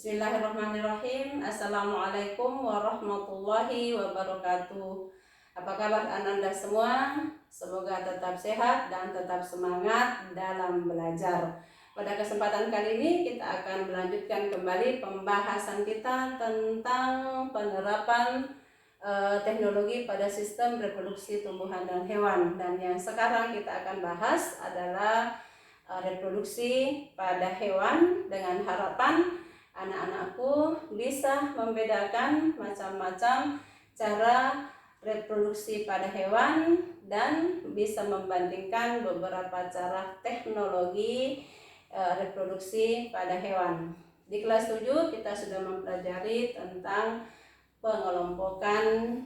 Bismillahirrahmanirrahim. Assalamualaikum warahmatullahi wabarakatuh. Apa kabar Ananda semua? Semoga tetap sehat dan tetap semangat dalam belajar. Pada kesempatan kali ini kita akan melanjutkan kembali pembahasan kita tentang penerapan teknologi pada sistem reproduksi tumbuhan dan hewan. Dan yang sekarang kita akan bahas adalah reproduksi pada hewan, dengan harapan anak-anakku bisa membedakan macam-macam cara reproduksi pada hewan dan bisa membandingkan beberapa cara teknologi reproduksi pada hewan. Di kelas 7 kita sudah mempelajari tentang pengelompokan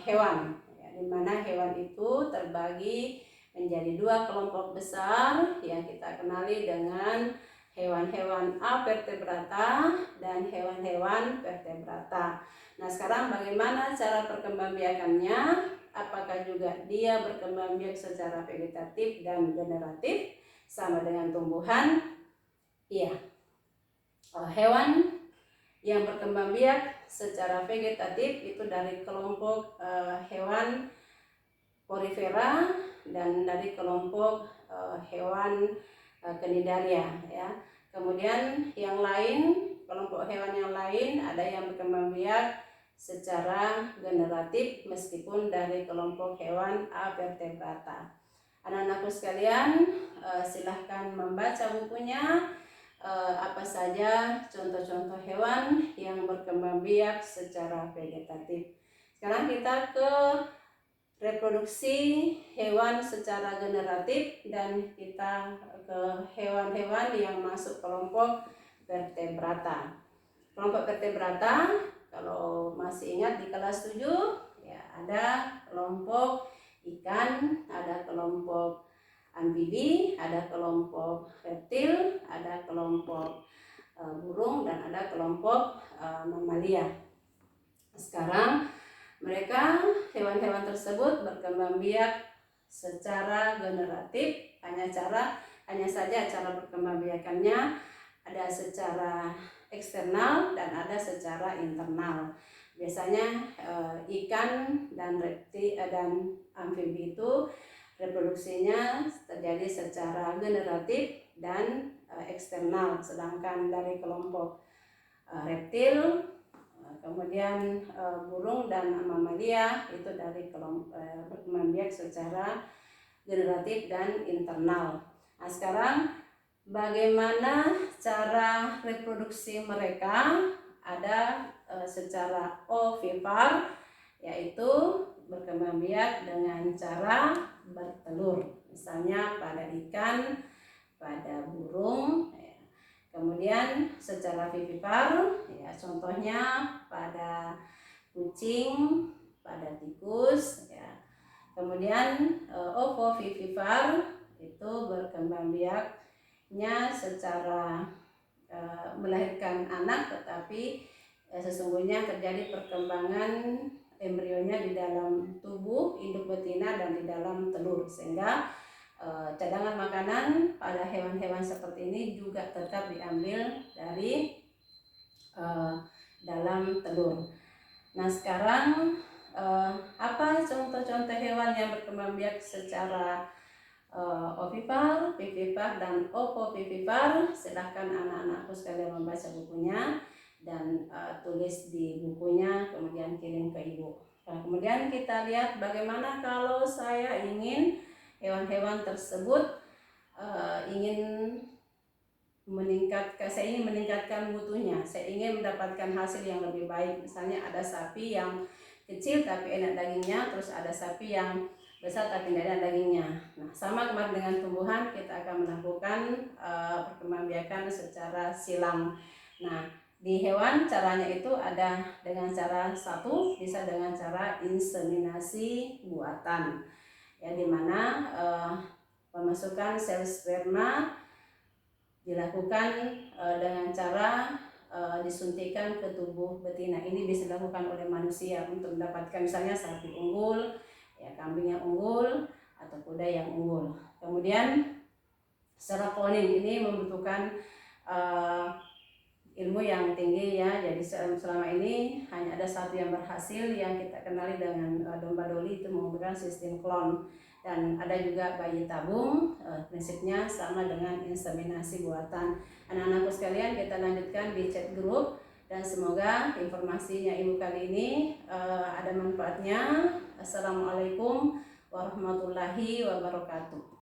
hewan, di mana hewan itu terbagi menjadi dua kelompok besar yang kita kenali dengan hewan-hewan avertebrata dan hewan-hewan vertebrata. Nah, sekarang bagaimana cara perkembangbiakannya? Apakah juga dia berkembang biak secara vegetatif dan generatif sama dengan tumbuhan? Iya. Hewan yang berkembang biak secara vegetatif itu dari kelompok hewan porifera dan dari kelompok hewan Cnidaria, ya. Kemudian yang lain, kelompok hewan yang lain ada yang berkembang biak secara generatif meskipun dari kelompok hewan avertebrata. Anak-anakku sekalian, silahkan membaca bukunya. Apa saja contoh-contoh hewan yang berkembang biak secara vegetatif. Sekarang kita ke reproduksi hewan secara generatif dan kita ke hewan-hewan yang masuk kelompok vertebrata. Kelompok vertebrata, kalau masih ingat di kelas 7, ya, ada kelompok ikan, ada kelompok amfibi, ada kelompok reptil, ada kelompok burung, dan ada kelompok mamalia. Sekarang mereka, hewan-hewan tersebut berkembang biak secara generatif, hanya saja cara berkembang biakannya ada secara eksternal dan ada secara internal. Biasanya ikan dan reptil dan amfibi itu reproduksinya terjadi secara generatif dan eksternal, sedangkan dari kelompok reptil, kemudian burung dan mamalia itu dari kelompok berkembang biak secara generatif dan internal. Nah, sekarang bagaimana cara reproduksi mereka? Ada secara ovipar, yaitu berkembang biak dengan cara bertelur, misalnya pada ikan, pada burung. Kemudian secara vivipar, ya, contohnya pada kucing, pada tikus, ya. Kemudian ovovivipar itu berkembang biaknya secara melahirkan anak, tetapi sesungguhnya terjadi perkembangan embrionya di dalam tubuh induk betina dan di dalam telur, sehingga cadangan makanan pada hewan-hewan seperti ini juga tetap diambil dari dalam telur. Nah, sekarang apa contoh-contoh hewan yang berkembang biak secara ovipar, vivipar, dan ovovivipar? Silahkan anak-anakku sekalian membaca bukunya dan tulis di bukunya, kemudian kirim ke ibu. Nah, kemudian kita lihat bagaimana kalau saya ingin hewan-hewan tersebut saya ingin meningkatkan mutunya, saya ingin mendapatkan hasil yang lebih baik. Misalnya ada sapi yang kecil tapi enak dagingnya, terus ada sapi yang besar tapi tidak enak dagingnya. Nah, sama kemarin dengan tumbuhan, kita akan melakukan perkembangbiakan secara silang. Nah, di hewan caranya itu ada dengan cara satu, bisa dengan cara inseminasi buatan, ya, dimana pemasukan sel sperma dilakukan dengan cara disuntikan ke tubuh betina. Ini bisa dilakukan oleh manusia untuk mendapatkan misalnya sapi unggul, ya, kambing yang unggul, atau kuda yang unggul. Kemudian secara kloning ini membutuhkan ilmu yang tinggi ya. Jadi selama ini hanya ada satu yang berhasil yang kita kenali dengan domba Dolly, itu menggunakan sistem klon. Dan ada juga bayi tabung, prinsipnya sama dengan inseminasi buatan. Anak-anakku sekalian, kita lanjutkan di chat grup, dan semoga informasinya ibu kali ini ada manfaatnya. Assalamualaikum warahmatullahi wabarakatuh.